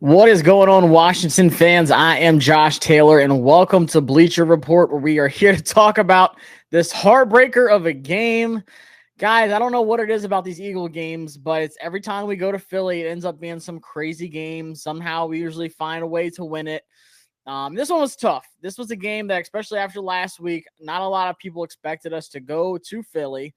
What is going on, Washington fans? I am Josh Taylor, and welcome to Bleacher Report, where we are here to talk about this heartbreaker of a game. Guys, I don't know what it is about these Eagle games, but it's every time we go to Philly, it ends up being some crazy game. Somehow we usually find a way to win it. This one was tough. This was a game that, especially after last week, not a lot of people expected us to go to Philly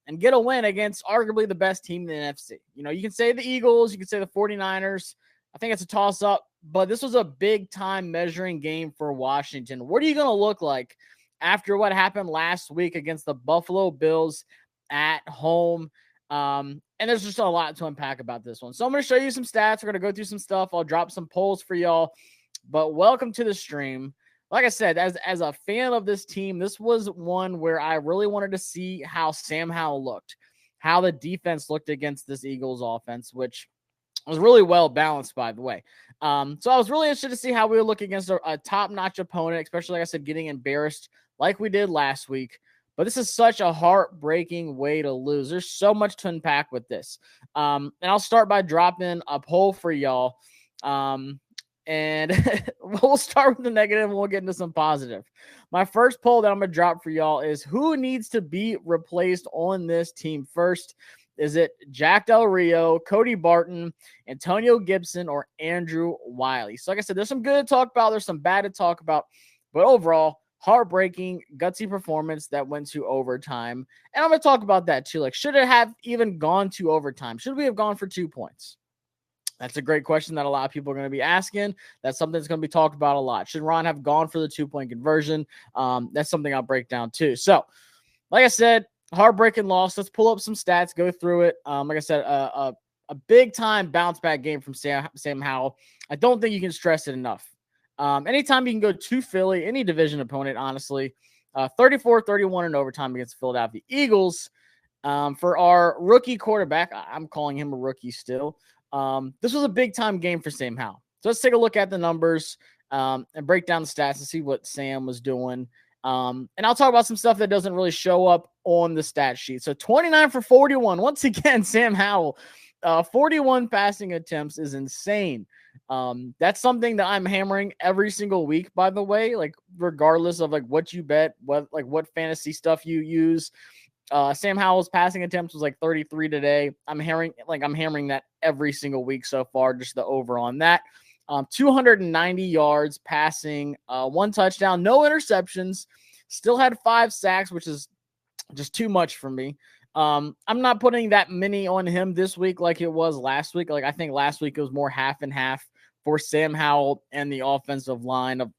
and get a win against arguably the best team in the NFC. You know, you can say the Eagles, you can say the 49ers. I think it's a toss-up, but this was a big-time measuring game for Washington. What are you going to look like after what happened last week against the Buffalo Bills at home? And there's just a lot to unpack about this one. So I'm going to show you some stats. We're going to go through some stuff. I'll drop some polls for y'all. But welcome to the stream. Like I said, as a fan of this team, this was one where I really wanted to see how Sam Howell looked, how the defense looked against this Eagles offense, which was really well balanced, by the way. So I was really interested to see how we would look against a top-notch opponent, especially, like I said, getting embarrassed like we did last week. But this is such a heartbreaking way to lose. There's so much to unpack with this. And I'll start by dropping a poll for y'all. And we'll start with the negative and we'll get into some positive. My first poll that I'm going to drop for y'all is who needs to be replaced on this team first? Is it Jack Del Rio, Cody Barton, Antonio Gibson, or Andrew Wiley? So like I said, there's some good to talk about. There's some bad to talk about. But overall, heartbreaking, gutsy performance that went to overtime. And I'm going to talk about that too. Like, should it have even gone to overtime? Should we have gone for 2 points? That's a great question that a lot of people are going to be asking. That's something that's going to be talked about a lot. Should Ron have gone for the 2-point conversion? That's something I'll break down too. So, like I said, heartbreaking loss. Let's pull up some stats, go through it. Like I said, a big-time bounce-back game from Sam Howell. I don't think you can stress it enough. Anytime you can go to Philly, any division opponent, honestly, 34-31 in overtime against the Philadelphia Eagles. For our rookie quarterback, I'm calling him a rookie still. This was a big-time game for Sam Howell. So let's take a look at the numbers and break down the stats and see what Sam was doing. And I'll talk about some stuff that doesn't really show up on the stat sheet. So 29 for 41. Once again, Sam Howell, 41 passing attempts is insane. That's something that I'm hammering every single week, by the way, like regardless of like what you bet, what fantasy stuff you use. Sam Howell's passing attempts was like 33 today. I'm hammering that every single week so far, just the over on that. 290 yards passing, 1 touchdown, no interceptions, still had 5 sacks, which is just too much for me. I'm not putting that many on him this week like it was last week. Like I think last week it was more half and half for Sam Howell and the offensive line of,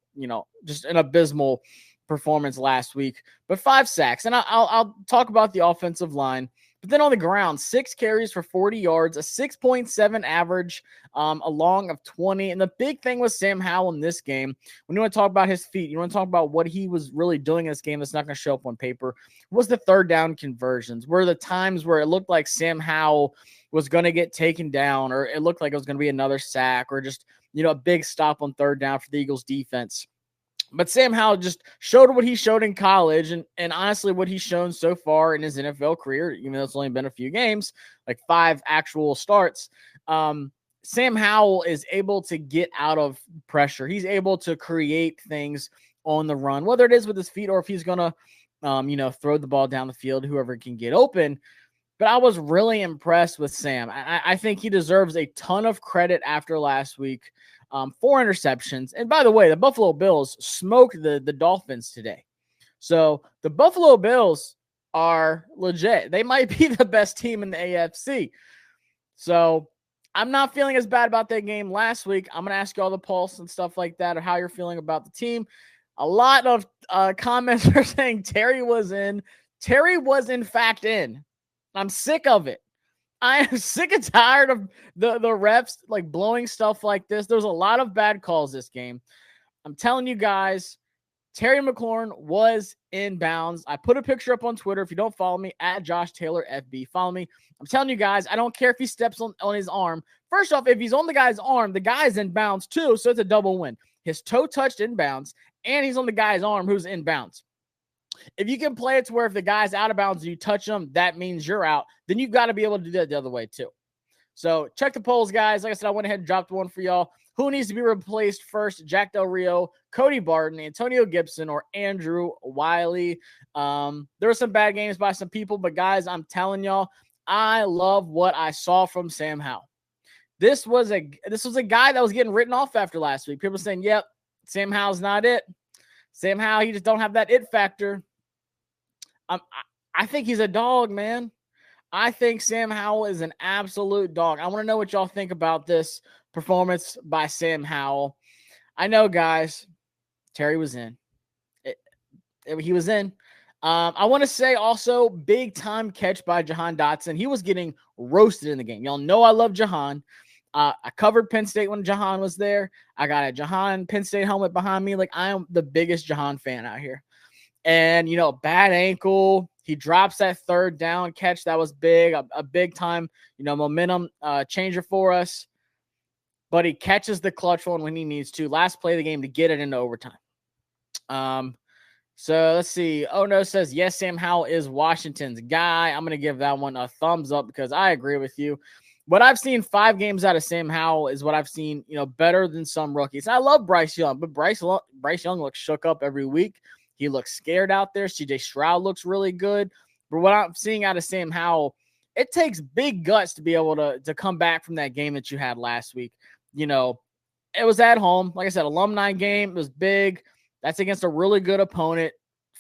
just an abysmal performance last week, but 5 sacks. And I'll talk about the offensive line. But then on the ground, 6 carries for 40 yards, a 6.7 average, a long of 20. And the big thing with Sam Howell in this game, when you want to talk about his feet, you want to talk about what he was really doing in this game that's not going to show up on paper, was the third down conversions, were the times where it looked like Sam Howell was going to get taken down, or it looked like it was going to be another sack, or just, a big stop on third down for the Eagles defense. But Sam Howell just showed what he showed in college and honestly what he's shown so far in his NFL career, even though it's only been a few games, like 5 actual starts. Sam Howell is able to get out of pressure. He's able to create things on the run, whether it is with his feet or if he's going to, throw the ball down the field, whoever can get open. But I was really impressed with Sam. I think he deserves a ton of credit after last week. 4 interceptions. And by the way, the Buffalo Bills smoked the Dolphins today. So the Buffalo Bills are legit. They might be the best team in the AFC. So I'm not feeling as bad about that game last week. I'm going to ask you all the pulse and stuff like that, or how you're feeling about the team. A lot of comments are saying Terry was in. Terry was in fact in. I'm sick of it. I am sick and tired of the refs like blowing stuff like this. There's a lot of bad calls this game. I'm telling you guys, Terry McLaurin was in bounds. I put a picture up on Twitter. If you don't follow me, at Josh Taylor FB, follow me. I'm telling you guys, I don't care if he steps on his arm. First off, if he's on the guy's arm, the guy's in bounds too, so it's a double win. His toe touched in bounds, and he's on the guy's arm who's in bounds. If you can play it to where if the guy's out of bounds and you touch him, that means you're out, then you've got to be able to do that the other way too. So check the polls, guys. Like I said, I went ahead and dropped one for y'all. Who needs to be replaced first? Jack Del Rio, Cody Barton, Antonio Gibson, or Andrew Wiley? There were some bad games by some people, but guys, I'm telling y'all, I love what I saw from Sam Howell. This was a guy that was getting written off after last week. People saying, yep, Sam Howell's not it. Sam Howell, he just don't have that it factor. I think he's a dog, man. I think Sam Howell is an absolute dog. I want to know what y'all think about this performance by Sam Howell. I know, guys, Terry was in. He was in. I want to say also big time catch by Jahan Dotson. He was getting roasted in the game. Y'all know I love Jahan. I covered Penn State when Jahan was there. I got a Jahan Penn State helmet behind me. Like, I am the biggest Jahan fan out here. And, bad ankle. He drops that third down catch. That was big, a big time, momentum changer for us. But he catches the clutch one when he needs to. Last play of the game to get it into overtime. So let's see. Oh no says, yes, Sam Howell is Washington's guy. I'm going to give that one a thumbs up because I agree with you. What I've seen 5 games out of Sam Howell is what I've seen, better than some rookies. I love Bryce Young, but Bryce Young looks shook up every week. He looks scared out there. CJ Stroud looks really good. But what I'm seeing out of Sam Howell, it takes big guts to be able to come back from that game that you had last week. It was at home. Like I said, alumni game. It was big. That's against a really good opponent.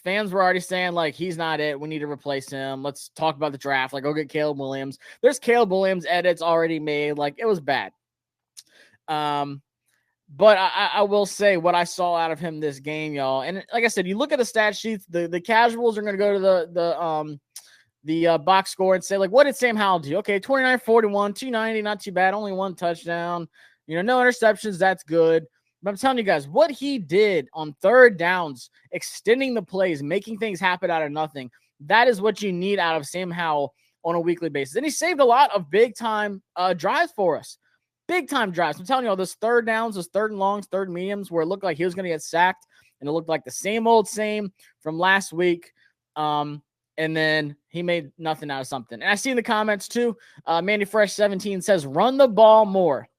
Fans were already saying, like, he's not it. We need to replace him. Let's talk about the draft. Like, go get Caleb Williams. There's Caleb Williams edits already made. Like, it was bad. But I will say what I saw out of him this game, y'all. And like I said, you look at the stat sheets, the casuals are going to go to the box score and say, like, what did Sam Howell do? Okay, 29-41, 290, not too bad. Only 1 touchdown. No interceptions. That's good. But I'm telling you guys, what he did on third downs, extending the plays, making things happen out of nothing, that is what you need out of Sam Howell on a weekly basis. And he saved a lot of big-time drives for us. Big-time drives. I'm telling you all, those third downs, those third and longs, third and mediums, where it looked like he was going to get sacked, and it looked like the same old same from last week. And then he made nothing out of something. And I see in the comments, too, Mandy Fresh 17 says, run the ball more.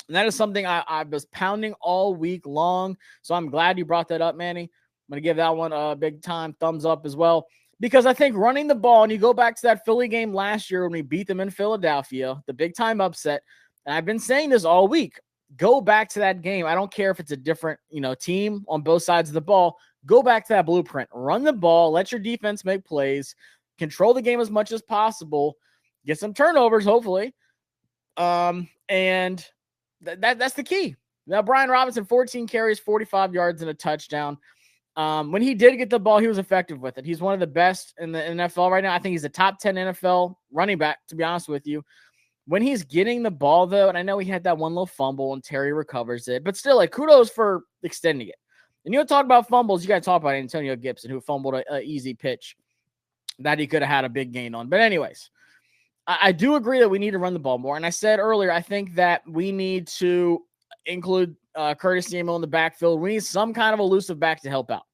And that is something I was pounding all week long. So I'm glad you brought that up, Manny. I'm going to give that one a big time thumbs up as well. Because I think running the ball, and you go back to that Philly game last year when we beat them in Philadelphia, the big time upset. And I've been saying this all week. Go back to that game. I don't care if it's a different, team on both sides of the ball. Go back to that blueprint. Run the ball. Let your defense make plays. Control the game as much as possible. Get some turnovers, hopefully. And that's the key. Now, Brian Robinson, 14 carries, 45 yards, and a touchdown. When he did get the ball, he was effective with it. He's one of the best in the NFL right now. I think he's a top 10 NFL running back, to be honest with you. When he's getting the ball, though, and I know he had that one little fumble and Terry recovers it, but still, like, kudos for extending it. And you talk about fumbles, you got to talk about Antonio Gibson, who fumbled an easy pitch that he could have had a big gain on. But anyways, I do agree that we need to run the ball more. And I said earlier, I think that we need to include Curtis Samuel in the backfield. We need some kind of elusive back to help out.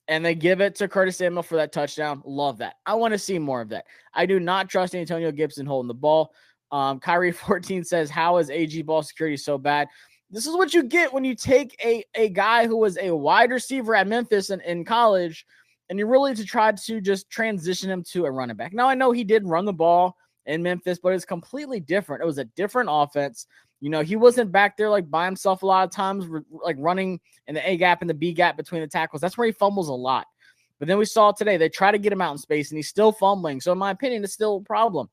And they give it to Curtis Samuel for that touchdown. Love that. I want to see more of that. I do not trust Antonio Gibson holding the ball. Kyrie 14 says, how is AG ball security so bad? This is what you get when you take a guy who was a wide receiver at Memphis in college, and you really to try to just transition him to a running back. Now, I know he did run the ball in Memphis, but it's completely different. It was a different offense. He wasn't back there like by himself a lot of times, like running in the A gap and the B gap between the tackles. That's where he fumbles a lot. But then we saw today, they try to get him out in space, and he's still fumbling. So in my opinion, it's still a problem.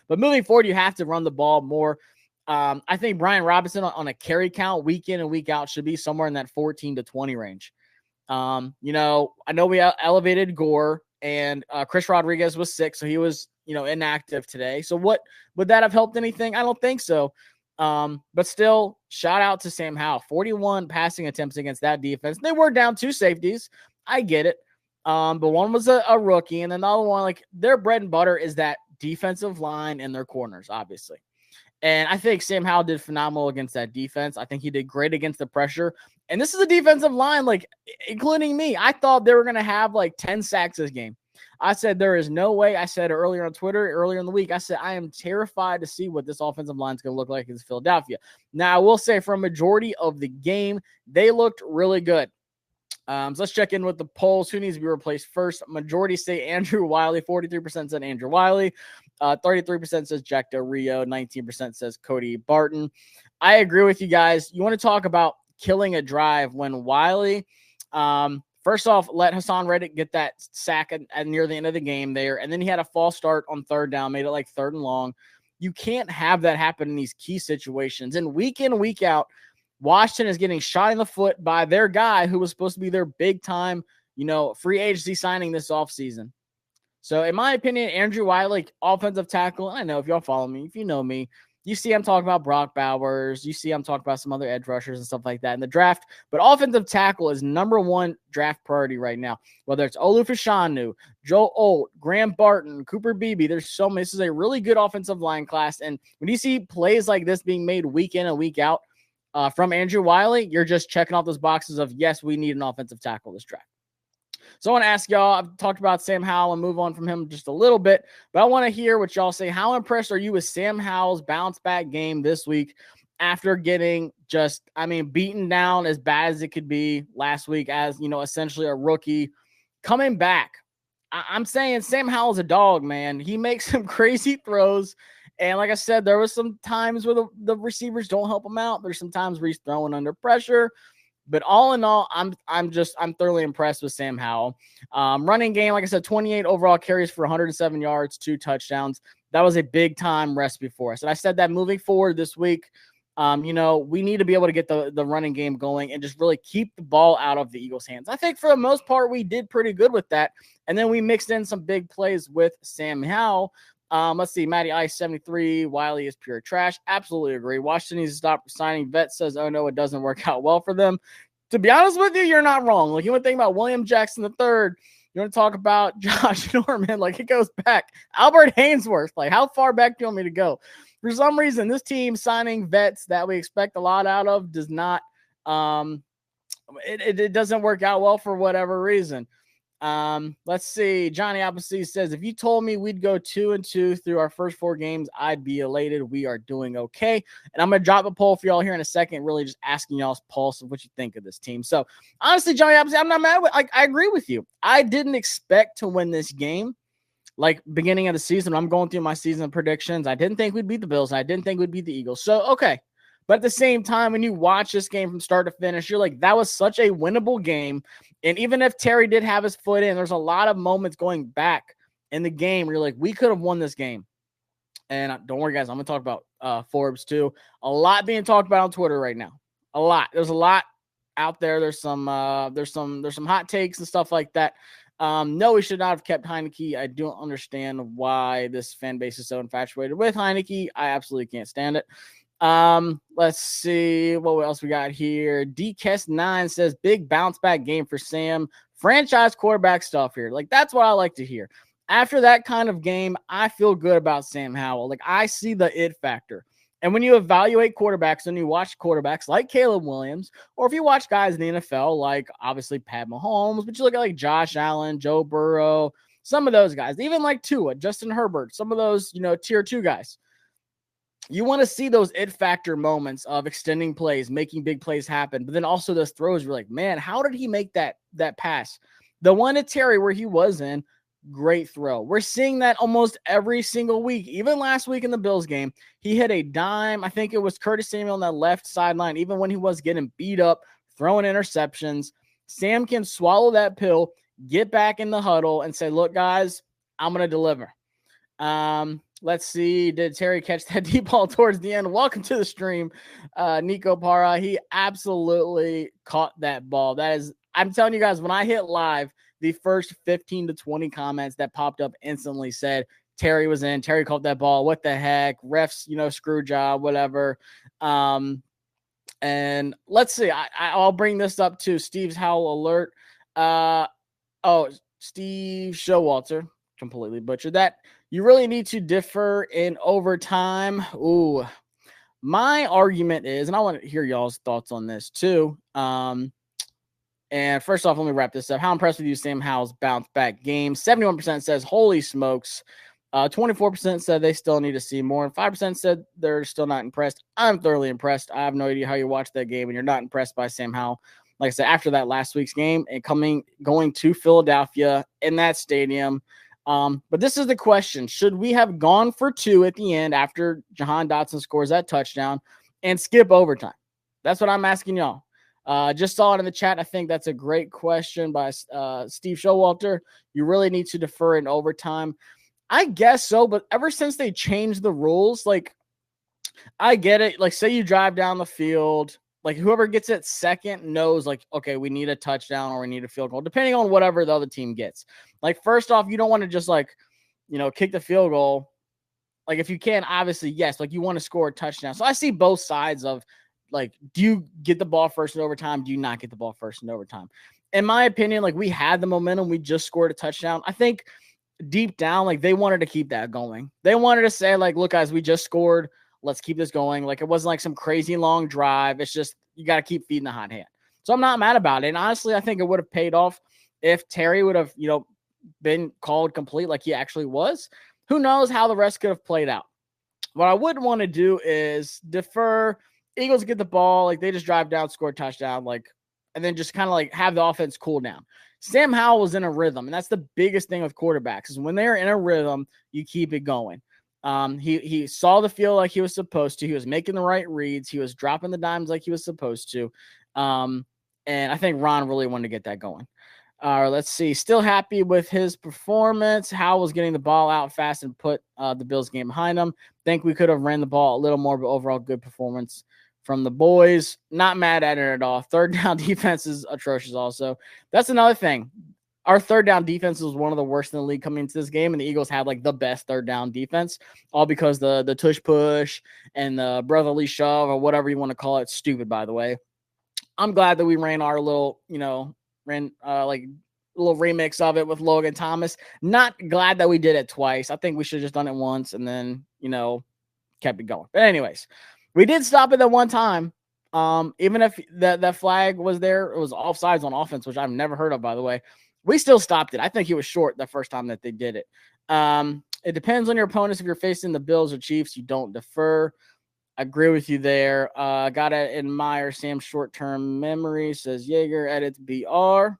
But moving forward, you have to run the ball more. I think Brian Robinson on a carry count week in and week out should be somewhere in that 14 to 20 range. I know we elevated Gore, and Chris Rodriguez was sick, so he was, inactive today. So would that have helped anything? I don't think so. But still, shout out to Sam Howell. 41 passing attempts against that defense. They were down 2 safeties. I get it. But one was a rookie, and then the other one, like, their bread and butter is that defensive line and their corners, obviously. And I think Sam Howell did phenomenal against that defense. I think he did great against the pressure. And this is a defensive line, like, including me. I thought they were going to have like 10 sacks this game. I said there is no way. I said earlier on Twitter, earlier in the week, I said I am terrified to see what this offensive line is going to look like against Philadelphia. Now, I will say for a majority of the game, they looked really good. So let's check in with the polls. Who needs to be replaced first? Majority say Andrew Wiley. 43% said Andrew Wiley. 33% says Jack Del Rio. 19% says Cody Barton. I agree with you guys. You want to talk about killing a drive when Wiley, first off, let Hassan Reddick get that sack at near the end of the game there, and then he had a false start on third down, made it like 3rd and long. You can't have that happen in these key situations. And week in, week out, Washington is getting shot in the foot by their guy who was supposed to be their big-time, free agency signing this offseason. So, in my opinion, Andrew Wiley, offensive tackle, I know if y'all follow me, if you know me, you see I'm talking about Brock Bowers. You see I'm talking about some other edge rushers and stuff like that in the draft. But offensive tackle is #1 draft priority right now. Whether it's Olu Fashanu, Joe Olt, Graham Barton, Cooper Beebe, there's so many. This is a really good offensive line class. And when you see plays like this being made week in and week out from Andrew Wiley, you're just checking off those boxes of, yes, we need an offensive tackle this draft. So I want to ask y'all, I've talked about Sam Howell and move on from him just a little bit, but I want to hear what y'all say. How impressed are you with Sam Howell's bounce back game this week after getting beaten down as bad as it could be last week as, essentially a rookie coming back? I'm saying Sam Howell's a dog, man. He makes some crazy throws. And like I said, there was some times where the receivers don't help him out. There's some times where he's throwing under pressure. But all in all, I'm thoroughly impressed with Sam Howell. Running game, like I said, 28 overall carries for 107 yards, 2 touchdowns. That was a big time recipe for us. And I said that moving forward this week, we need to be able to get the running game going and just really keep the ball out of the Eagles' hands. I think for the most part, we did pretty good with that. And then we mixed in some big plays with Sam Howell. Let's see. Matty Ice 73. Wiley is pure trash. Absolutely agree. Washington needs to stop signing. Vet says, oh no, it doesn't work out well for them. To be honest with you, you're not wrong. Like, you want to think about William Jackson III. You want to talk about Josh Norman. Like, it goes back. Albert Hainsworth. Like, how far back do you want me to go? For some reason, this team signing vets that we expect a lot out of does not it doesn't work out well for whatever reason. Let's see. Johnny Appleseed says, if you told me we'd go 2-2 through our first 4 games, I'd be elated. We are doing okay. And I'm going to drop a poll for y'all here in a second, really just asking y'all's pulse of what you think of this team. So honestly, Johnny Appleseed, I'm not mad with, I agree with you. I didn't expect to win this game. Like, beginning of the season, I'm going through my season predictions. I didn't think we'd beat the Bills. And I didn't think we'd beat the Eagles. So, okay. But at the same time, when you watch this game from start to finish, you're like, that was such a winnable game. And even if Terry did have his foot in, there's a lot of moments going back in the game where you're like, we could have won this game. And don't worry, guys, I'm going to talk about Forbes too. A lot being talked about on Twitter right now. A lot. There's a lot out there. There's some hot takes and stuff like that. No, we should not have kept Heineke. I don't understand why this fan base is so infatuated with Heineke. I absolutely can't stand it. Let's see what else we got here. DKest9 says big bounce back game for Sam. Franchise quarterback stuff here. Like, that's what I like to hear. After that kind of game, I feel good about Sam Howell. Like, I see the it factor. And when you evaluate quarterbacks and you watch quarterbacks like Caleb Williams, or if you watch guys in the NFL, like obviously Pat Mahomes, but you look at like Josh Allen, Joe Burrow, some of those guys, even like Tua, Justin Herbert, some of those, tier 2 guys. You want to see those it factor moments of extending plays, making big plays happen, but then also those throws. You're like, man, how did he make that pass? The one to Terry where he was in, great throw. We're seeing that almost every single week. Even last week in the Bills game, he hit a dime. I think it was Curtis Samuel on that left sideline, even when he was getting beat up, throwing interceptions. Sam can swallow that pill, get back in the huddle, and say, look, guys, I'm going to deliver. Let's see. Did Terry catch that deep ball towards the end? Welcome to the stream, Nico Para. He absolutely caught that ball. That is, I'm telling you guys, when I hit live, the first 15 to 20 comments that popped up instantly said Terry was in. Terry caught that ball. What the heck? Refs, screw job, whatever. And let's see. I'll bring this up to Steve's Howell alert. Steve Showalter. Completely butchered that. You really need to differ in overtime. Ooh, my argument is, and I want to hear y'all's thoughts on this too. And first off, let me wrap this up. How impressed with you, Sam Howell's bounce back game? 71% says, holy smokes. 24% said they still need to see more. And 5% said they're still not impressed. I'm thoroughly impressed. I have no idea how you watched that game and you're not impressed by Sam Howell. Like I said, after that last week's game and going to Philadelphia in that stadium. But this is the question. Should we have gone for 2 at the end after Jahan Dotson scores that touchdown and skip overtime? That's what I'm asking y'all. Just saw it in the chat. I think that's a great question by Steve Showalter. You really need to defer in overtime. I guess so, but ever since they changed the rules, like, I get it. Like, say you drive down the field, like, whoever gets it second knows, like, okay, we need a touchdown or we need a field goal, depending on whatever the other team gets. Like, first off, you don't want to just, like, kick the field goal. Like, if you can, obviously, yes, like, you want to score a touchdown. So I see both sides of, like, do you get the ball first in overtime? Do you not get the ball first in overtime? In my opinion, like, we had the momentum. We just scored a touchdown. I think deep down, like, they wanted to keep that going. They wanted to say, like, look, guys, we just scored. Let's keep this going. Like, it wasn't like some crazy long drive. It's just, you got to keep feeding the hot hand. So I'm not mad about it. And honestly, I think it would have paid off if Terry would have, been called complete like he actually was. Who knows how the rest could have played out. What I wouldn't want to do is defer. Eagles get the ball. Like, they just drive down, score a touchdown, like, and then just kind of like have the offense cool down. Sam Howell was in a rhythm, and that's the biggest thing with quarterbacks is when they're in a rhythm, you keep it going. He saw the field like he was supposed to. He was making the right reads. He was dropping the dimes like he was supposed to. And I think Ron really wanted to get that going. Let's see. Still happy with his performance. Howell was getting the ball out fast and put the Bills game behind him. Think we could have ran the ball a little more, but overall good performance from the boys. Not mad at it at all. Third down defense is atrocious also. That's another thing. Our third down defense was one of the worst in the league coming into this game, and the Eagles had like the best third down defense, all because the tush push and the brotherly shove or whatever you want to call it. Stupid, by the way. I'm glad that we ran our little, like little remix of it with Logan Thomas. Not glad that we did it twice. I think we should have just done it once and then, kept it going. But anyways, we did stop it that one time. Even if that flag was there, it was offsides on offense, which I've never heard of, by the way. We still stopped it. I think he was short the first time that they did it. It depends on your opponents. If you're facing the Bills or Chiefs, you don't defer. I agree with you there. Gotta admire Sam's short-term memory, says Jaeger, edits BR.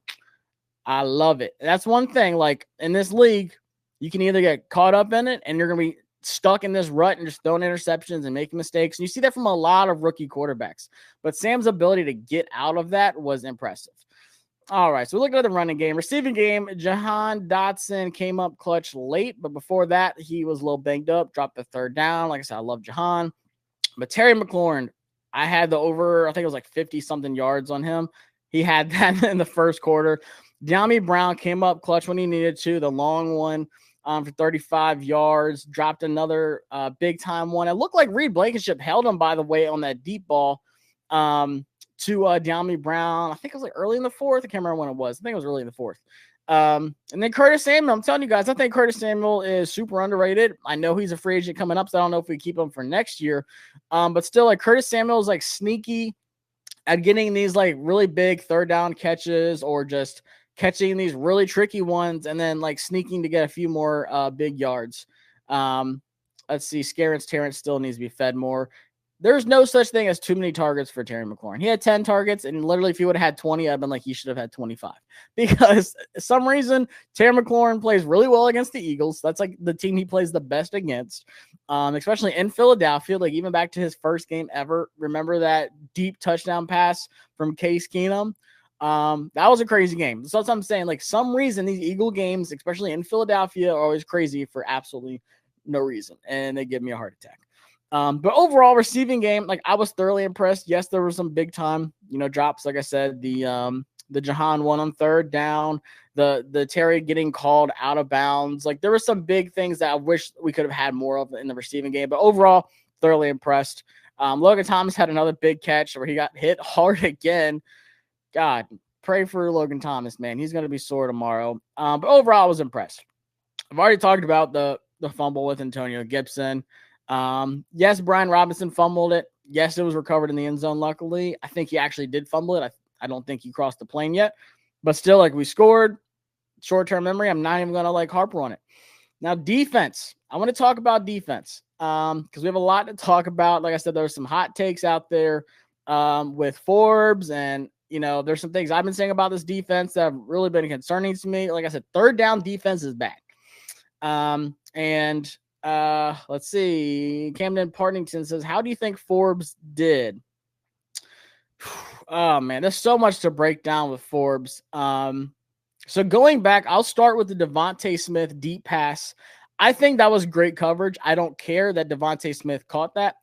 I love it. That's one thing. Like, in this league, you can either get caught up in it and you're going to be stuck in this rut and just throwing interceptions and making mistakes. And you see that from a lot of rookie quarterbacks. But Sam's ability to get out of that was impressive. All right, so we look at the running game. Receiving game, Jahan Dotson came up clutch late, but before that, he was a little banged up, dropped the third down. Like I said, I love Jahan. But Terry McLaurin, I had the over, I think it was like 50-something yards on him. He had that in the first quarter. De'Ami Brown came up clutch when he needed to, the long one for 35 yards, dropped another big-time one. It looked like Reed Blankenship held him, by the way, on that deep ball to De'Ami Brown. I think it was like early in the fourth. I can't remember when it was. I think it was early in the fourth. And then Curtis Samuel, I'm telling you guys, I think Curtis Samuel is super underrated. I know he's a free agent coming up, so I don't know if we keep him for next year. But still, like, Curtis Samuel is like sneaky at getting these like really big third down catches or just catching these really tricky ones and then like sneaking to get a few more big yards. Let's see. Terrence still needs to be fed more. There's no such thing as too many targets for Terry McLaurin. He had 10 targets, and literally if he would have had 20, I'd been like, he should have had 25. Because for some reason, Terry McLaurin plays really well against the Eagles. That's like the team he plays the best against, especially in Philadelphia. Like, even back to his first game ever. Remember that deep touchdown pass from Case Keenum? That was a crazy game. So that's what I'm saying. Like, some reason these Eagle games, especially in Philadelphia, are always crazy for absolutely no reason. And they give me a heart attack. But overall receiving game, like, I was thoroughly impressed. Yes, there were some big time, drops. Like I said, the Jahan one on third down, the Terry getting called out of bounds. Like, there were some big things that I wish we could have had more of in the receiving game, but overall thoroughly impressed. Logan Thomas had another big catch where he got hit hard again. God, pray for Logan Thomas, man. He's going to be sore tomorrow. But overall I was impressed. I've already talked about the fumble with Antonio Gibson. Yes, Brian Robinson fumbled it. Yes, it was recovered in the end zone, luckily. I think he actually did fumble it. I don't think he crossed the plane yet, but still, like, we scored. Short-term memory, I'm not even going to like harper on it. Now, defense. I want to talk about defense because we have a lot to talk about. Like I said, there's some hot takes out there with Forbes, and there's some things I've been saying about this defense that have really been concerning to me. Like I said, third down defense is back. Let's see. Camden Partington says, "How do you think Forbes did?" Oh man, there's so much to break down with Forbes. So going back, I'll start with the Devontae Smith deep pass. I think that was great coverage. I don't care that Devontae Smith caught that.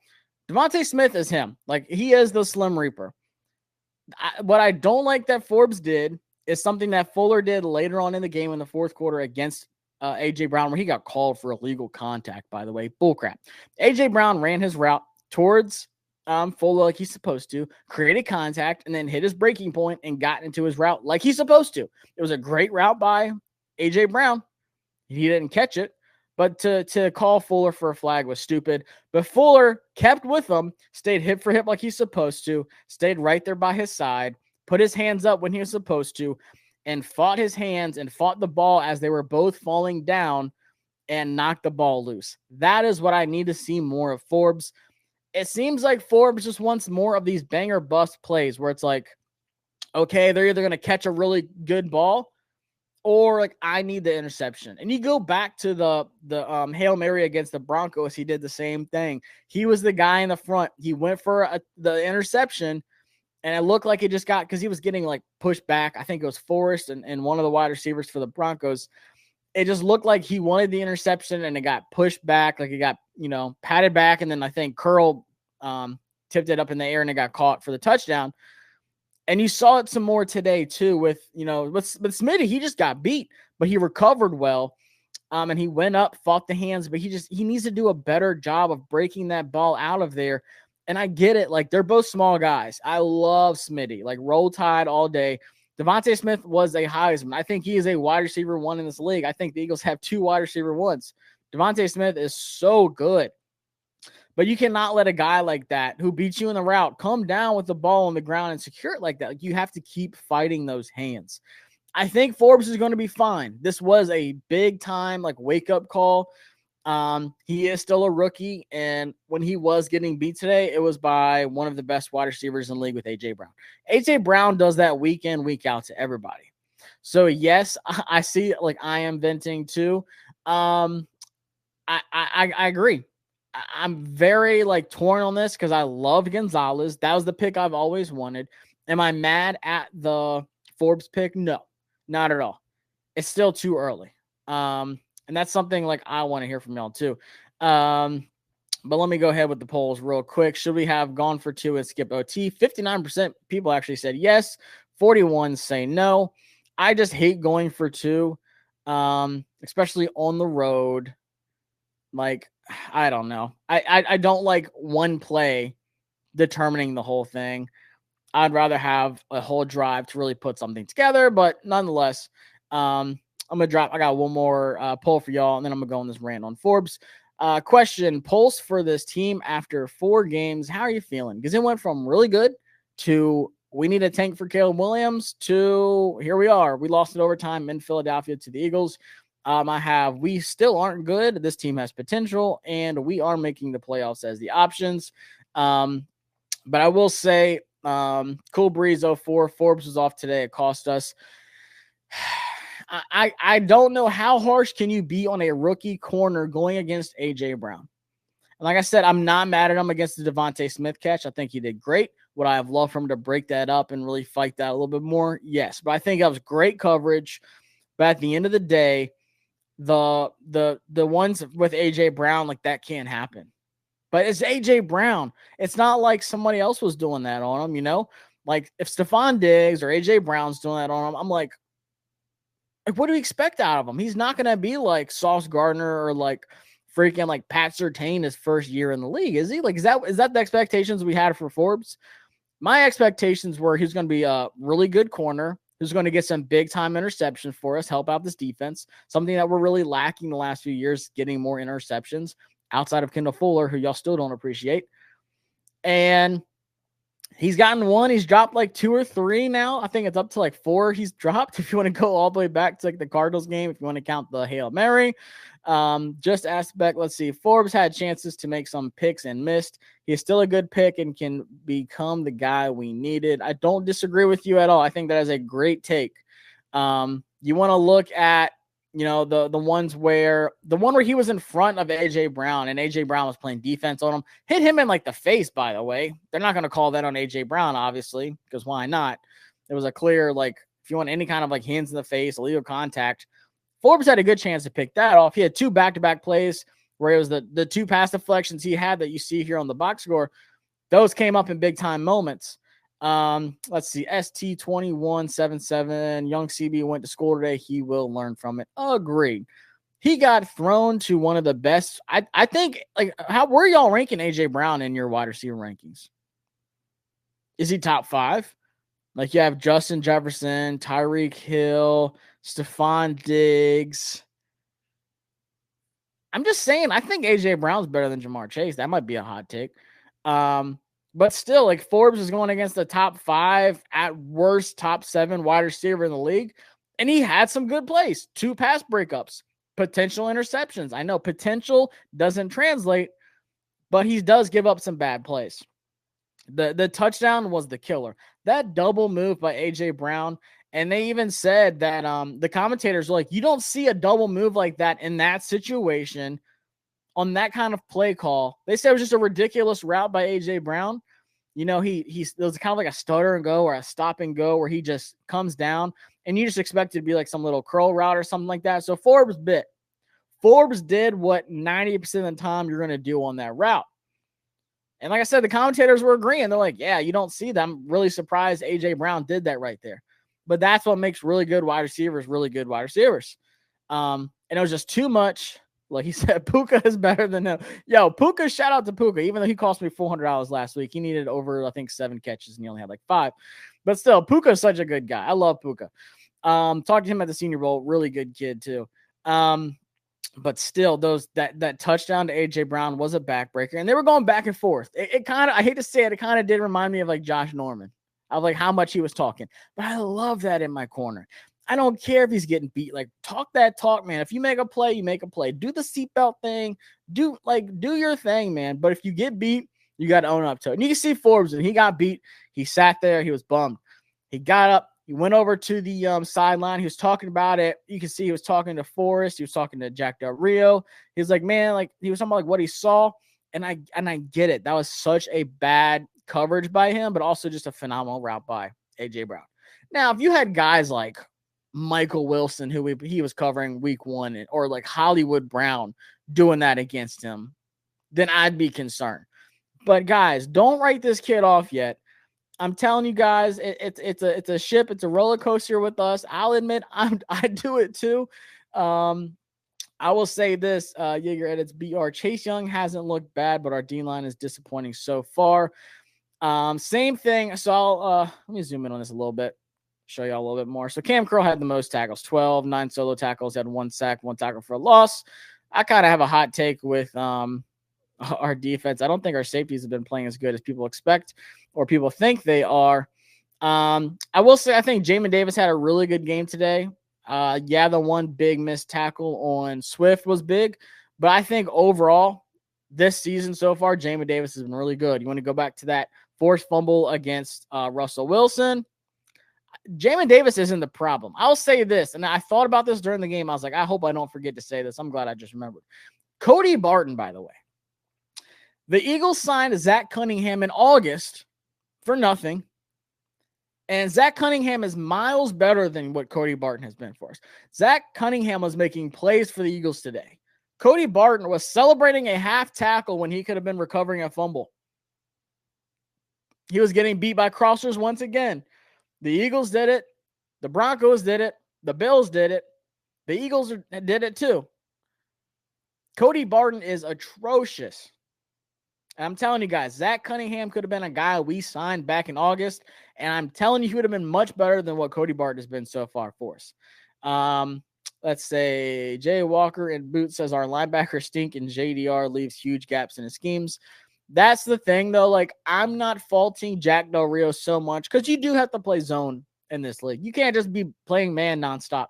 Devontae Smith is him. Like, he is the Slim Reaper. What I don't like that Forbes did is something that Fuller did later on in the game in the fourth quarter against A.J. Brown, where he got called for illegal contact, by the way. Bullcrap. A.J. Brown ran his route towards Fuller like he's supposed to, created contact, and then hit his breaking point and got into his route like he's supposed to. It was a great route by A.J. Brown. He didn't catch it, but to call Fuller for a flag was stupid. But Fuller kept with him, stayed hip for hip like he's supposed to, stayed right there by his side, put his hands up when he was supposed to, and fought his hands and fought the ball as they were both falling down and knocked the ball loose. That is what I need to see more of Forbes. It seems like Forbes just wants more of these banger bust plays where it's like, okay, they're either going to catch a really good ball or like, I need the interception. And you go back to the Hail Mary against the Broncos. He did the same thing. He was the guy in the front. He went for the interception, and it looked like it just got, because he was getting like pushed back. I think it was Forrest and one of the wide receivers for the Broncos. It just looked like he wanted the interception and it got pushed back. Like it got, patted back. And then I think Curl tipped it up in the air and it got caught for the touchdown. And you saw it some more today too with Smitty. He just got beat, but he recovered well. And he went up, fought the hands, but he needs to do a better job of breaking that ball out of there. And I get it. Like, they're both small guys. I love Smitty, like Roll Tide all day. Devontae Smith was a Heisman. I think he is a wide receiver one in this league. I think the Eagles have two wide receiver ones. Devontae Smith is so good. But you cannot let a guy like that who beats you in the route come down with the ball on the ground and secure it like that. Like, you have to keep fighting those hands. I think Forbes is going to be fine. This was a big time, like, wake-up call. He is still a rookie, and when he was getting beat today, it was by one of the best wide receivers in the league with A.J. Brown. A.J. Brown does that week in, week out to everybody. So, yes, I see, like, I am venting too. I agree. I'm very, like, torn on this because I loved Gonzalez. That was the pick I've always wanted. Am I mad at the Forbes pick? No, not at all. It's still too early. And that's something like I want to hear from y'all too. But let me go ahead with the polls real quick. Should we have gone for two and skip OT? 59% people actually said yes. 41 say no. I just hate going for two, especially on the road. Like, I don't know. I don't like one play determining the whole thing. I'd rather have a whole drive to really put something together, but nonetheless, I'm going to drop. I got one more poll for y'all, and then I'm going to go on this rant on Forbes. Question, pulse for this team after 4 games. How are you feeling? Because it went from really good to we need a tank for Caleb Williams to here we are. We lost it overtime in Philadelphia to the Eagles. We still aren't good. This team has potential, and we are making the playoffs as the options. But I will say, Cool Breeze 04, Forbes was off today. It cost us. I don't know how harsh can you be on a rookie corner going against A.J. Brown. And like I said, I'm not mad at him against the Devontae Smith catch. I think he did great. Would I have loved for him to break that up and really fight that a little bit more? Yes. But I think that was great coverage. But at the end of the day, the ones with A.J. Brown, like, that can't happen. But it's A.J. Brown. It's not like somebody else was doing that on him, Like, if Stephon Diggs or A.J. Brown's doing that on him, I'm like, what do we expect out of him? He's not going to be like Sauce Gardner or like freaking like Pat Surtain his first year in the league, is he? Like, is that the expectations we had for Forbes? My expectations were he's going to be a really good corner who's going to get some big time interceptions for us, help out this defense, something that we're really lacking the last few years, getting more interceptions outside of Kendall Fuller, who y'all still don't appreciate. And He's gotten one. He's dropped like 2 or 3 now. I think it's up to like 4 he's dropped. If you want to go all the way back to like the Cardinals game, if you want to count the Hail Mary. Just aspect, let's see. Forbes had chances to make some picks and missed. He's still a good pick and can become the guy we needed. I don't disagree with you at all. I think that is a great take. You want to look at, the one where he was in front of AJ Brown and AJ Brown was playing defense on him, hit him in like the face, by the way. They're not going to call that on AJ Brown, obviously, because why not? It was a clear, like, if you want any kind of like hands in the face, illegal contact, Forbes had a good chance to pick that off. He had 2 back-to-back plays where it was the 2 pass deflections he had that you see here on the box score. Those came up in big-time moments. Let's see. ST2177. Young CB went to school today. He will learn from it. Agreed. He got thrown to one of the best. I think, like, where are y'all ranking AJ Brown in your wide receiver rankings? Is he top 5? Like, you have Justin Jefferson, Tyreek Hill, Stephon Diggs. I'm just saying, I think AJ Brown's better than Jamar Chase. That might be a hot take. But still, like, Forbes is going against the top 5, at worst top 7 wide receiver in the league. And he had some good plays, 2 pass breakups, potential interceptions. I know potential doesn't translate, but he does give up some bad plays. The touchdown was the killer. That double move by AJ Brown. And they even said that the commentators were like, you don't see a double move like that in that situation on that kind of play call. They said it was just a ridiculous route by AJ Brown. It was kind of like a stutter and go or a stop and go where he just comes down and you just expect it to be like some little curl route or something like that. So Forbes did what 90% of the time you're going to do on that route. And like I said, the commentators were agreeing. They're like, yeah, you don't see that. I'm really surprised AJ Brown did that right there. But that's what makes really good wide receivers really good wide receivers. And it was just too much. Like he said, Puka is better than him. Yo, Puka, shout out to Puka. Even though he cost me $400 last week, he needed over, I think, 7 catches, and he only had like 5. But still, Puka is such a good guy. I love Puka. Talked to him at the Senior Bowl. Really good kid, too. But still, that touchdown to AJ Brown was a backbreaker, and they were going back and forth. It kind of, I hate to say it, it kind of did remind me of like Josh Norman, of like how much he was talking. But I love that in my corner. I don't care if he's getting beat. Like, talk that talk, man. If you make a play, you make a play. Do the seatbelt thing. Do your thing, man. But if you get beat, you got to own up to it. And you can see Forbes, when he got beat, he sat there. He was bummed. He got up. He went over to the sideline. He was talking about it. You can see he was talking to Forrest. He was talking to Jack Del Rio. He was like, man, like he was talking about like what he saw. And I get it. That was such a bad coverage by him, but also just a phenomenal route by AJ Brown. Now, if you had guys like Michael Wilson, who he was covering week 1, or like Hollywood Brown doing that against him, then I'd be concerned. But guys, don't write this kid off yet. I'm telling you guys, it's a ship. It's a roller coaster with us. I'll admit I do it too. I will say this, Jaeger edits BR. Chase Young hasn't looked bad, but our D line is disappointing so far. Same thing. So let me zoom in on this a little bit, show y'all a little bit more. So Cam Curl had the most tackles, 12, 9 solo tackles, had 1 sack, 1 tackle for a loss. I kind of have a hot take with our defense. I don't think our safeties have been playing as good as people expect or people think they are. I will say I think Jamin Davis had a really good game today. The one big missed tackle on Swift was big, but I think overall this season so far, Jamin Davis has been really good. You want to go back to that forced fumble against Russell Wilson. Jamin Davis isn't the problem. I'll say this, and I thought about this during the game. I was like, I hope I don't forget to say this. I'm glad I just remembered. Cody Barton, by the way. The Eagles signed Zach Cunningham in August for nothing. And Zach Cunningham is miles better than what Cody Barton has been for us. Zach Cunningham was making plays for the Eagles today. Cody Barton was celebrating a half tackle when he could have been recovering a fumble. He was getting beat by crossers once again. The Eagles did it. The Broncos did it. The Bills did it. The Eagles did it too. Cody Barton is atrocious. And I'm telling you guys, Zach Cunningham could have been a guy we signed back in August. And I'm telling you, he would have been much better than what Cody Barton has been so far for us. Let's say Jay Walker and Boot says our linebackers stink and JDR leaves huge gaps in his schemes. That's the thing, though. Like, I'm not faulting Jack Del Rio so much because you do have to play zone in this league. You can't just be playing man nonstop.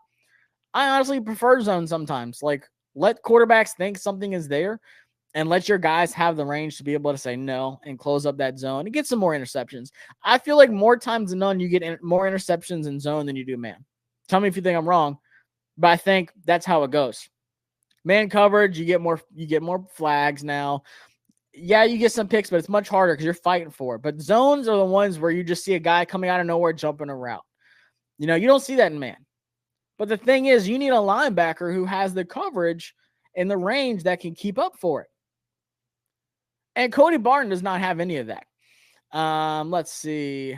I honestly prefer zone sometimes. Like, let quarterbacks think something is there and let your guys have the range to be able to say no and close up that zone and get some more interceptions. I feel like more times than none, you get more interceptions in zone than you do man. Tell me if you think I'm wrong, but I think that's how it goes. Man coverage, you get more flags now. Yeah, you get some picks, but it's much harder because you're fighting for it. But zones are the ones where you just see a guy coming out of nowhere jumping a route. You don't see that in man. But the thing is, you need a linebacker who has the coverage and the range that can keep up for it. And Cody Barton does not have any of that. Let's see.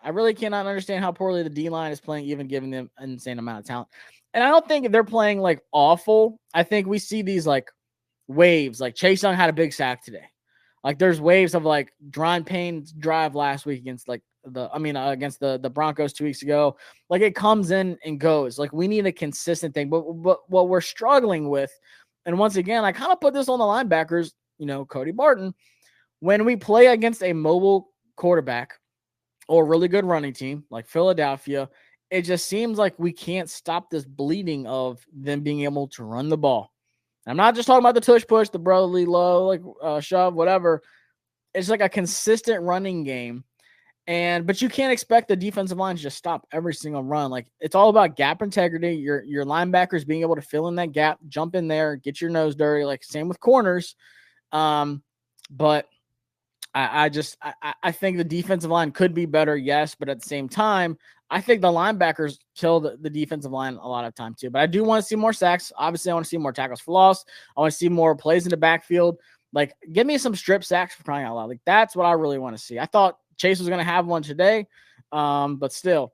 I really cannot understand how poorly the D-line is playing, even giving them an insane amount of talent. And I don't think they're playing like awful. I think we see these like waves. Like Chase Young had a big sack today. Like there's waves of like Dron Payne's drive last week against against the Broncos 2 weeks ago. Like it comes in and goes. Like we need a consistent thing. But what we're struggling with, and once again, I kind of put this on the linebackers, Cody Barton, when we play against a mobile quarterback or a really good running team like Philadelphia, it just seems like we can't stop this bleeding of them being able to run the ball. I'm not just talking about the tush push, the brotherly low, like shove, whatever. It's like a consistent running game. But you can't expect the defensive line to just stop every single run. Like it's all about gap integrity. Your linebackers being able to fill in that gap, jump in there, get your nose dirty. Like same with corners. But I think the defensive line could be better, yes, but at the same time, I think the linebackers kill the defensive line a lot of time too. But I do want to see more sacks. Obviously, I want to see more tackles for loss. I want to see more plays in the backfield. Like, give me some strip sacks for crying out loud. Like, that's what I really want to see. I thought Chase was going to have one today, but still.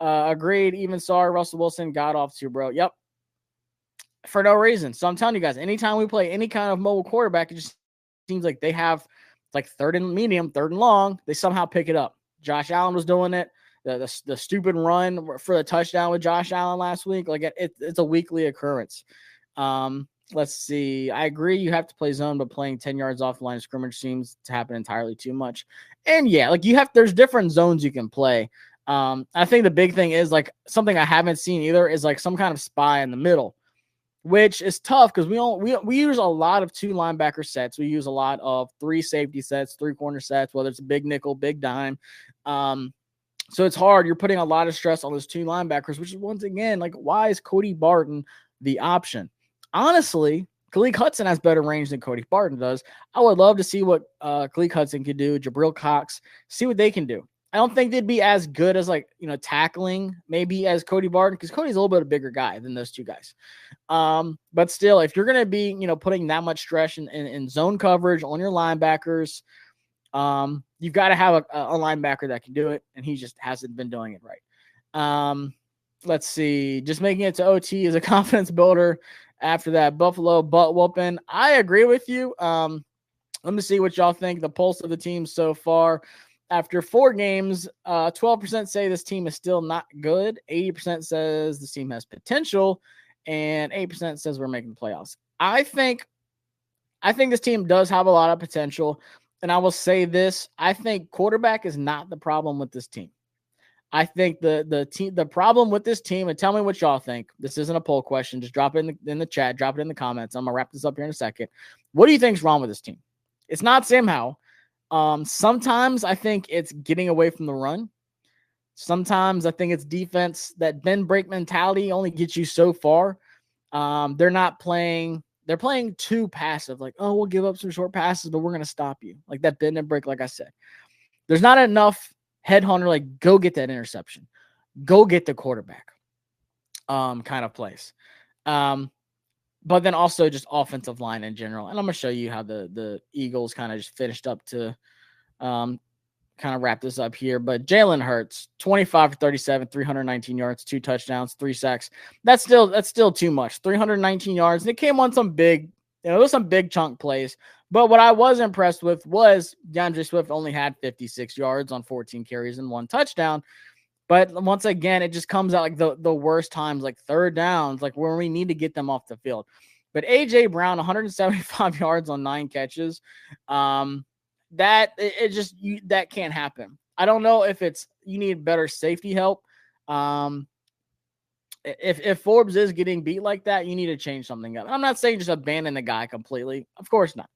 Agreed. Even sorry, Russell Wilson got off too, bro. Yep. For no reason. So I'm telling you guys, anytime we play any kind of mobile quarterback, it just seems like they have like third and medium, third and long. They somehow pick it up. Josh Allen was doing it. The stupid run for the touchdown with Josh Allen last week. Like it's a weekly occurrence. Let's see. I agree. You have to play zone, but playing 10 yards off the line of scrimmage seems to happen entirely too much. And yeah, like there's different zones you can play. I think the big thing is like something I haven't seen either is like some kind of spy in the middle, which is tough because we use a lot of 2 linebacker sets. We use a lot of 3 safety sets, 3 corner sets, whether it's a big nickel, big dime. So it's hard. You're putting a lot of stress on those 2 linebackers, which is once again, like, why is Cody Barton the option? Honestly, Khaleke Hudson has better range than Cody Barton does. I would love to see what Khaleke Hudson could do, Jabril Cox, see what they can do. I don't think they'd be as good as tackling maybe as Cody Barton because Cody's a little bit of a bigger guy than those 2 guys. But still, if you're going to be, putting that much stress in zone coverage on your linebackers, you've got to have a linebacker that can do it, and he just hasn't been doing it right. Let's see. Just making it to OT is a confidence builder. After that Buffalo butt whooping, I agree with you. Let me see what y'all think. The pulse of the team so far. After 4 games, 12% say this team is still not good. 80% says this team has potential, and 8% says we're making the playoffs. I think this team does have a lot of potential, and I will say this: I think quarterback is not the problem with this team. I think the problem with this team, and tell me what y'all think. This isn't a poll question. Just drop it in the chat. Drop it in the comments. I'm gonna wrap this up here in a second. What do you think is wrong with this team? It's not Sam Howell. Sometimes I think it's getting away from the run. Sometimes I think it's defense. That bend break mentality only gets you so far. They're playing too passive. Like, oh, we'll give up some short passes, but we're going to stop you. Like that bend and break, like I said. There's not enough headhunter, like go get that interception. Go get the quarterback kind of place. But then also just offensive line in general. And I'm going to show you how the Eagles kind of just finished up to kind of wrap this up here. But Jalen Hurts, 25 for 37, 319 yards, 2 touchdowns, 3 sacks. That's still too much. 319 yards. And it came on some big, those some big chunk plays. But what I was impressed with was DeAndre Swift only had 56 yards on 14 carries and 1 touchdown. But once again, it just comes out like the worst times, like third downs, like where we need to get them off the field. But A.J. Brown, 175 yards on 9 catches. that can't happen. I don't know if it's you need better safety help. If Forbes is getting beat like that, you need to change something up. I'm not saying just abandon the guy completely. Of course not.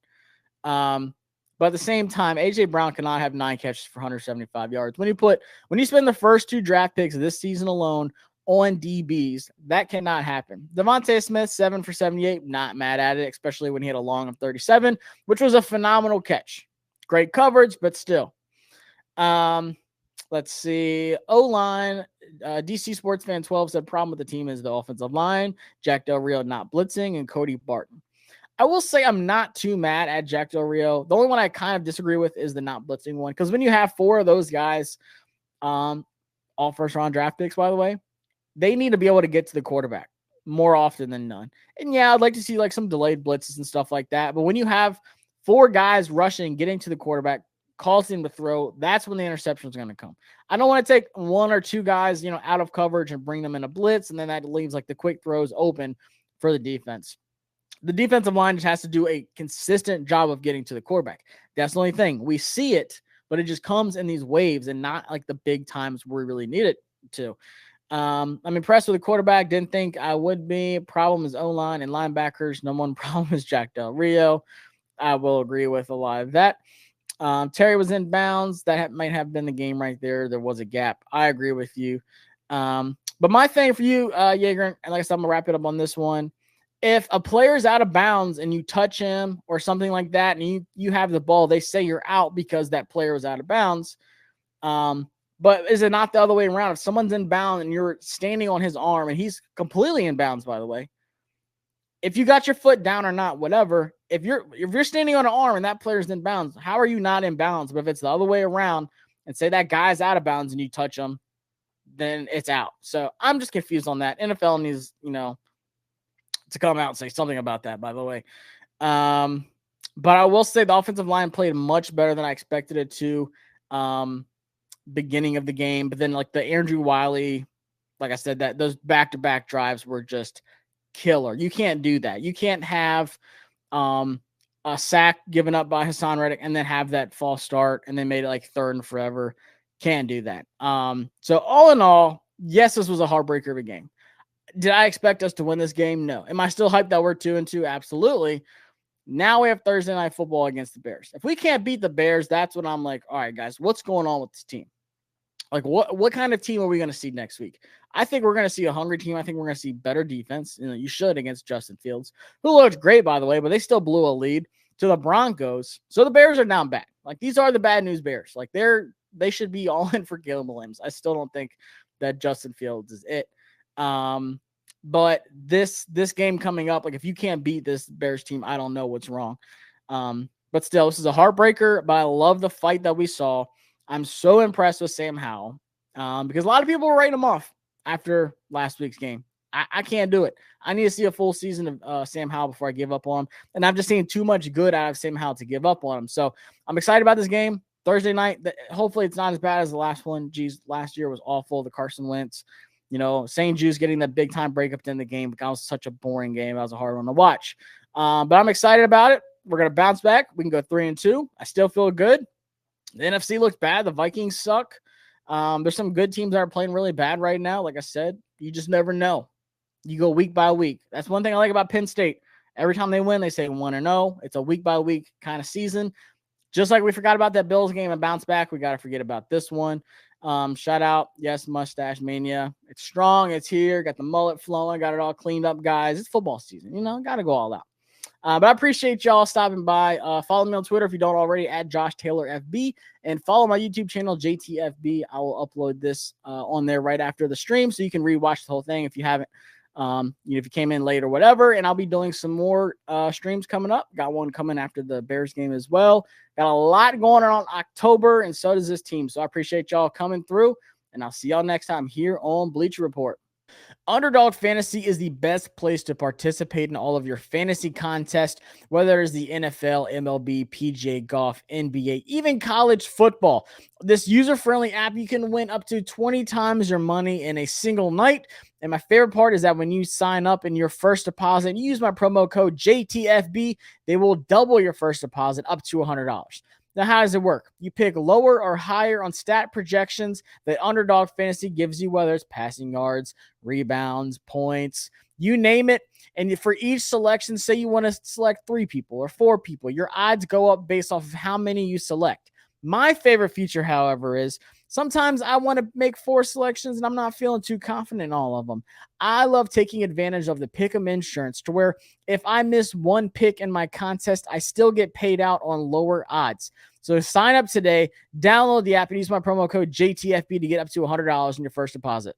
But at the same time, AJ Brown cannot have 9 catches for 175 yards. When you spend the first 2 draft picks this season alone on DBs, that cannot happen. Devontae Smith, 7 for 78, not mad at it, especially when he had a long of 37, which was a phenomenal catch. Great coverage, but still. Let's see. O-line, DC Sports Fan 12 said problem with the team is the offensive line, Jack Del Rio not blitzing, and Cody Barton. I will say I'm not too mad at Jack Del Rio. The only one I kind of disagree with is the not blitzing one, because when you have 4 of those guys, all first-round draft picks, by the way, they need to be able to get to the quarterback more often than none. And yeah, I'd like to see like some delayed blitzes and stuff like that. But when you have 4 guys rushing, getting to the quarterback, causing him to throw, that's when the interception is going to come. I don't want to take 1 or 2 guys, out of coverage and bring them in a blitz, and then that leaves like the quick throws open for the defense. The defensive line just has to do a consistent job of getting to the quarterback. That's the only thing. We see it, but it just comes in these waves and not like the big times where we really need it to. I'm impressed with the quarterback. Didn't think I would be. Problem is O-line and linebackers. Number one problem is Jack Del Rio. I will agree with a lot of that. Terry was in bounds. That might have been the game right there. There was a gap. I agree with you. But my thing for you, Jaeger, and like I said, I'm going to wrap it up on this one. If a player's out of bounds and you touch him or something like that, and you have the ball, they say you're out because that player was out of bounds. But is it not the other way around? If someone's in bounds and you're standing on his arm and he's completely in bounds, by the way, if you got your foot down or not, whatever, if you're standing on an arm and that player's in bounds, how are you not in bounds? But if it's the other way around and say that guy's out of bounds and you touch him, then it's out. So I'm just confused on that. NFL needs, to come out and say something about that, by the way. But I will say the offensive line played much better than I expected it to beginning of the game. But then like the Andrew Wiley, like I said, that those back-to-back drives were just killer. You can't do that. You can't have a sack given up by Hassan Reddick and then have that false start and then made it like 3rd and forever. Can't do that. So all in all, yes, this was a heartbreaker of a game. Did I expect us to win this game? No. Am I still hyped that we're 2-2? Absolutely. Now we have Thursday Night Football against the Bears. If we can't beat the Bears, that's when I'm like, all right, guys, what's going on with this team? Like, what kind of team are we going to see next week? I think we're going to see a hungry team. I think we're going to see better defense. You should against Justin Fields, who looked great, by the way, but they still blew a lead to the Broncos. So the Bears are down bad. Like, these are the bad news Bears. Like, they should be all in for Caleb Williams. I still don't think that Justin Fields is it. But this game coming up, like if you can't beat this Bears team, I don't know what's wrong. But still, this is a heartbreaker, but I love the fight that we saw. I'm so impressed with Sam Howell because a lot of people were writing him off after last week's game. I can't do it. I need to see a full season of Sam Howell before I give up on him. And I've just seen too much good out of Sam Howell to give up on him. So I'm excited about this game. Thursday night, hopefully it's not as bad as the last one. Geez, last year was awful. The Carson Wentz. St. Jude's getting that big time breakup in the game. That was such a boring game. That was a hard one to watch. But I'm excited about it. We're going to bounce back. We can go 3-2. I still feel good. The NFC looks bad. The Vikings suck. There's some good teams that are playing really bad right now. Like I said, you just never know. You go week by week. That's one thing I like about Penn State. Every time they win, they say 1-0. It's a week by week kind of season. Just like we forgot about that Bills game and bounce back, we got to forget about this one. Shout out. Yes, Mustache Mania. It's strong. It's here. Got the mullet flowing. Got it all cleaned up, guys. It's football season. Got to go all out. But I appreciate y'all stopping by. Follow me on Twitter if you don't already, at Josh Taylor FB, and follow my YouTube channel, JTFB. I will upload this on there right after the stream, so you can rewatch the whole thing if you haven't. If you came in late or whatever, and I'll be doing some more streams coming up. Got one coming after the Bears game as well. Got a lot going on October, and so does this team. So I appreciate y'all coming through, and I'll see y'all next time here on Bleacher Report. Underdog Fantasy is the best place to participate in all of your fantasy contests, whether it's the NFL, MLB, PGA Golf, NBA, even college football. This user-friendly app, you can win up to 20 times your money in a single night. And my favorite part is that when you sign up in your first deposit, you use my promo code JTFB, they will double your first deposit up to $100. Now, how does it work? You pick lower or higher on stat projections that Underdog Fantasy gives you, whether it's passing yards, rebounds, points, you name it. And for each selection, say you want to select 3 people or 4 people, your odds go up based off of how many you select. My favorite feature, however, is sometimes I want to make 4 selections and I'm not feeling too confident in all of them. I love taking advantage of the pick'em insurance to where if I miss one pick in my contest, I still get paid out on lower odds. So sign up today, download the app, and use my promo code JTFB to get up to $100 in your first deposit.